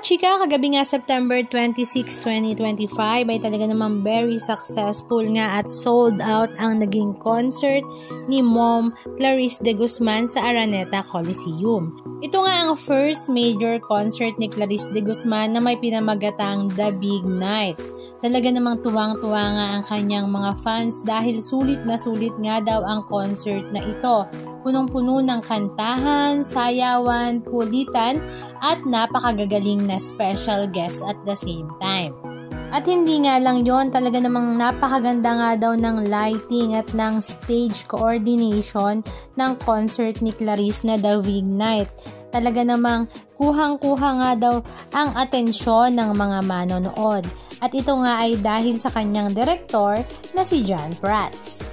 kachika, kagabi nga September 26, 2025 ay talaga namang very successful nga at sold out ang naging concert ni Mom Clarice de Guzman sa Araneta Coliseum. Ito nga ang first major concert ni Clarice de Guzman na may pinamagatang The Big Night. Talaga namang tuwang-tuwa nga ang kanyang mga fans dahil sulit na sulit nga daw ang concert na ito. Punong-puno ng kantahan, sayawan, kulitan at napakagagaling na special guest at the same time. At hindi nga lang yon, talaga namang napakaganda nga daw ng lighting at ng stage coordination ng concert ni Clarice na The Big Night. Talaga namang kuhang-kuha nga daw ang atensyon ng mga manonood. At ito nga ay dahil sa kanyang direktor na si John Prats.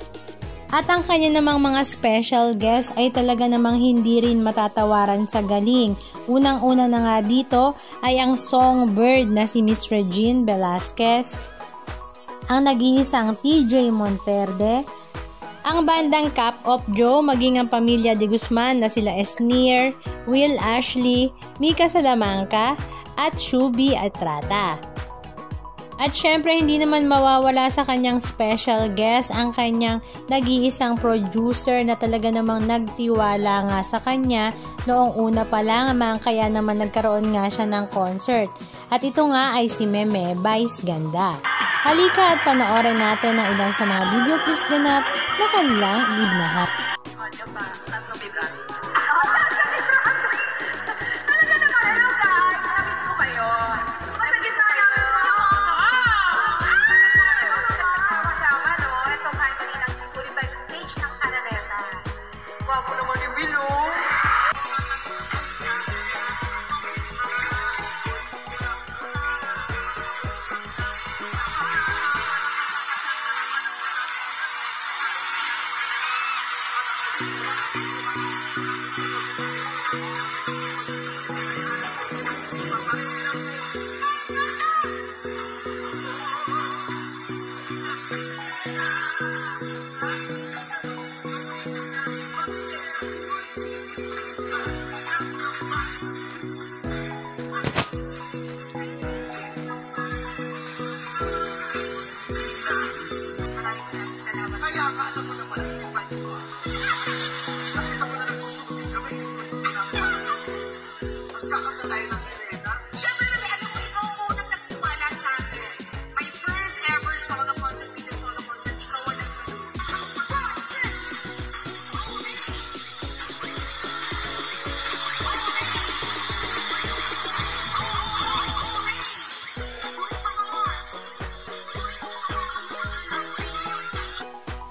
At ang kanya namang mga special guests ay talaga namang hindi rin matatawaran sa galing. Unang-una na nga dito ay ang songbird na si Miss Regine Velasquez, ang nag-iisang TJ Monterde, ang bandang Cup of Joe, maging ang pamilya de Guzman na sila Esnir, Will Ashley, Mika Salamanca at Shubi Atrata. At syempre hindi naman mawawala sa kanyang special guest ang kanyang nag-iisang producer na talaga namang nagtiwala nga sa kanya noong una pa lang, kaya naman nagkaroon nga siya ng concert. At ito nga ay si Meme Vice Ganda. Halika at panoorin natin ang ilan sa mga video clips ganap na kanilang ibnahap.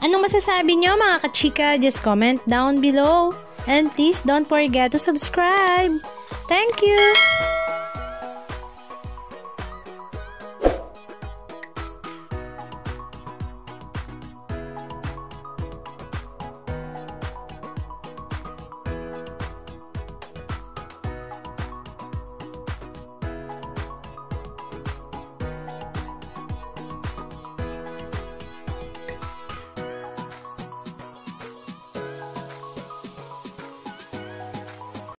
Anong masasabi nyo mga kachika? Just comment down below. And please don't forget to subscribe. Thank you!